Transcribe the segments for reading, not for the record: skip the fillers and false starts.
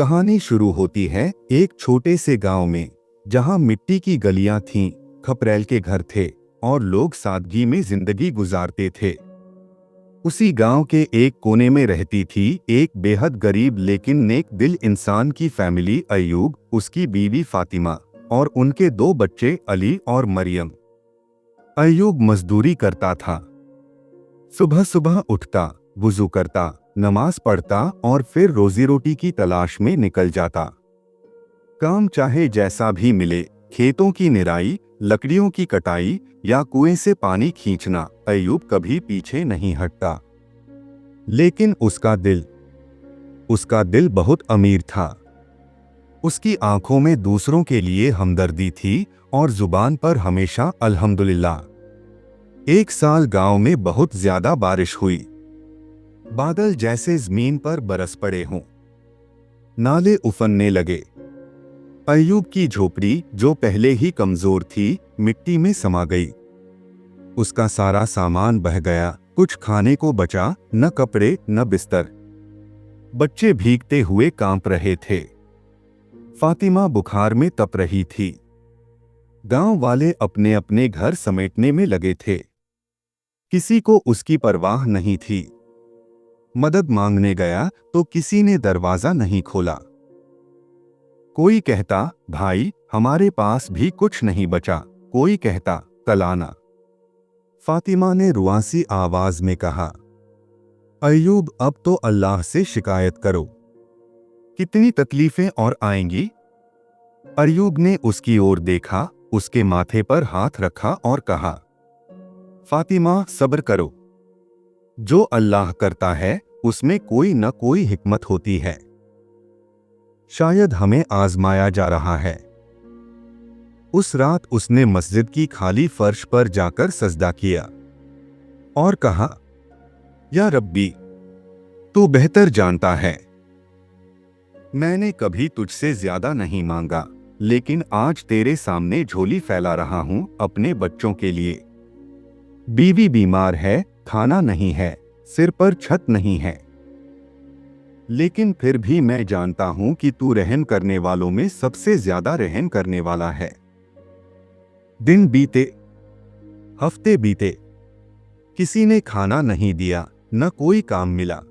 कहानी शुरू होती है एक छोटे से गांव में, जहां मिट्टी की गलियां थीं, खपरेल के घर थे और लोग सादगी में जिंदगी गुजारते थे। उसी गांव के एक कोने में रहती थी एक बेहद गरीब लेकिन नेक दिल इंसान की फैमिली, अयूब, उसकी बीवी फातिमा और उनके दो बच्चे अली और मरियम। अयूब मजदूरी करता था। सुबह सुबह उठता, वुजू करता, नमाज पढ़ता और फिर रोजी रोटी की तलाश में निकल जाता। काम चाहे जैसा भी मिले, खेतों की निराई, लकड़ियों की कटाई या कुएं से पानी खींचना, अयूब कभी पीछे नहीं हटता। लेकिन उसका दिल बहुत अमीर था। उसकी आंखों में दूसरों के लिए हमदर्दी थी और जुबान पर हमेशा अल्हम्दुलिल्लाह। एक साल गांव में बहुत ज्यादा बारिश हुई। बादल जैसे जमीन पर बरस पड़े हों। नाले उफनने लगे। अयूब की झोपड़ी, जो पहले ही कमजोर थी, मिट्टी में समा गई। उसका सारा सामान बह गया, कुछ खाने को बचा, न कपड़े न बिस्तर। बच्चे भीगते हुए कांप रहे थे। फातिमा बुखार में तप रही थी। गांव वाले अपने अपने घर समेटने में लगे थे। किसी को उसकी परवाह नहीं थी। मदद मांगने गया तो किसी ने दरवाजा नहीं खोला। कोई कहता, भाई हमारे पास भी कुछ नहीं बचा। कोई कहता, कल आना। फातिमा ने रुआसी आवाज में कहा, अयूब, अब तो अल्लाह से शिकायत करो। कितनी तकलीफें और आएंगी। अयूब ने उसकी ओर देखा, उसके माथे पर हाथ रखा और कहा, फातिमा, सब्र करो। जो अल्लाह करता है उसमें कोई न कोई हिकमत होती है। शायद हमें आजमाया जा रहा है। उस रात उसने मस्जिद की खाली फर्श पर जाकर सजदा किया और कहा, या रब्बी, तू बेहतर जानता है। मैंने कभी तुझसे ज्यादा नहीं मांगा, लेकिन आज तेरे सामने झोली फैला रहा हूं अपने बच्चों के लिए। बीवी बीमार है, खाना नहीं है, सिर पर छत नहीं है। लेकिन फिर भी मैं जानता हूं कि तू रहम करने वालों में सबसे ज्यादा रहम करने वाला है। दिन बीते, हफ्ते बीते, किसी ने खाना नहीं दिया, न कोई काम मिला।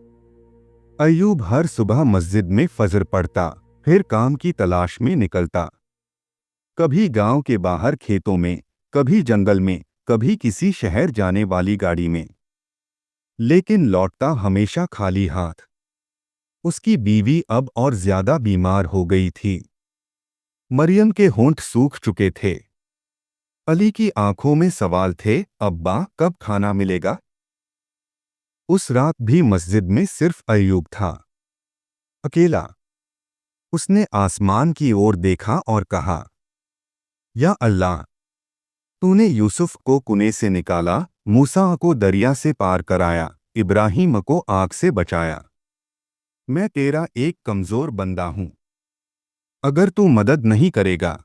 अयूब हर सुबह मस्जिद में फजर पढ़ता, फिर काम की तलाश में निकलता। कभी गांव के बाहर खेतों में, कभी जंगल में, कभी किसी शहर जाने वाली गाड़ी में, लेकिन लौटता हमेशा खाली हाथ। उसकी बीवी अब और ज्यादा बीमार हो गई थी। मरियम के होंठ सूख चुके थे। अली की आंखों में सवाल थे, अब्बा कब खाना मिलेगा। उस रात भी मस्जिद में सिर्फ अयूब था, अकेला। उसने आसमान की ओर देखा और कहा, या अल्लाह, तूने यूसुफ को कुएं से निकाला, मूसा को दरिया से पार कराया, इब्राहिम को आग से बचाया। मैं तेरा एक कमजोर बंदा हूं। अगर तू मदद नहीं करेगा।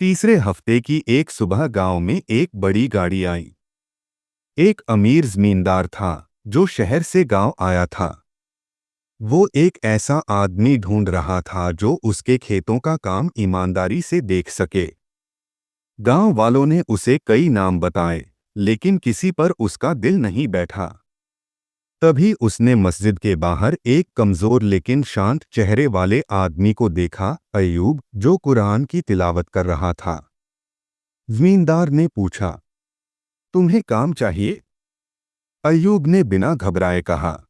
तीसरे हफ्ते की एक सुबह गांव में एक बड़ी गाड़ी आई। एक अमीर जमींदार था जो शहर से गांव आया था। वो एक ऐसा आदमी ढूंढ रहा था जो उसके खेतों का काम ईमानदारी से देख सके। गांव वालों ने उसे कई नाम बताए, लेकिन किसी पर उसका दिल नहीं बैठा। तभी उसने मस्जिद के बाहर एक कमजोर लेकिन शांत चेहरे वाले आदमी को देखा, अयूब, जो कुरान की तिलावत कर रहा था। जमींदार ने पूछा, तुम्हें काम चाहिए। अयूब ने बिना घबराए कहा,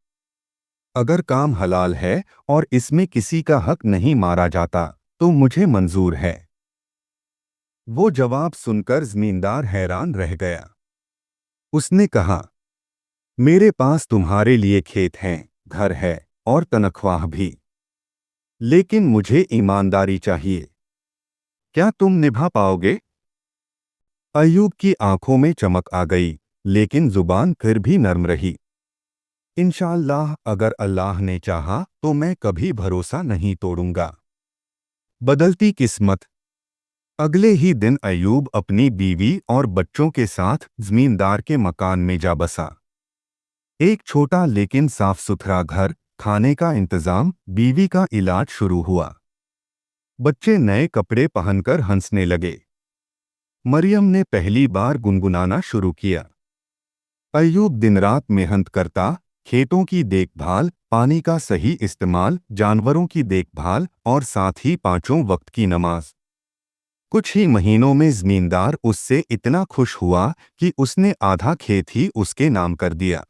अगर काम हलाल है और इसमें किसी का हक नहीं मारा जाता तो मुझे मंजूर है। वो जवाब सुनकर जमींदार हैरान रह गया। उसने कहा, मेरे पास तुम्हारे लिए खेत हैं, घर है और तनख्वाह भी, लेकिन मुझे ईमानदारी चाहिए। क्या तुम निभा पाओगे। अयूब की आंखों में चमक आ गई, लेकिन जुबान फिर भी नर्म रही। इंशाअल्लाह, अगर अल्लाह ने चाहा तो मैं कभी भरोसा नहीं तोड़ूंगा। बदलती किस्मत। अगले ही दिन अयूब अपनी बीवी और बच्चों के साथ जमींदार के मकान में जा बसा। एक छोटा लेकिन साफ सुथरा घर, खाने का इंतजाम, बीवी का इलाज शुरू हुआ। बच्चे नए कपड़े पहनकर हंसने लगे। मरियम ने पहली बार गुनगुनाना शुरू किया। अय्यूब दिन रात मेहनत करता, खेतों की देखभाल, पानी का सही इस्तेमाल, जानवरों की देखभाल और साथ ही पांचों वक्त की नमाज। कुछ ही महीनों में जमींदार उससे इतना खुश हुआ कि उसने आधा खेत ही उसके नाम कर दिया।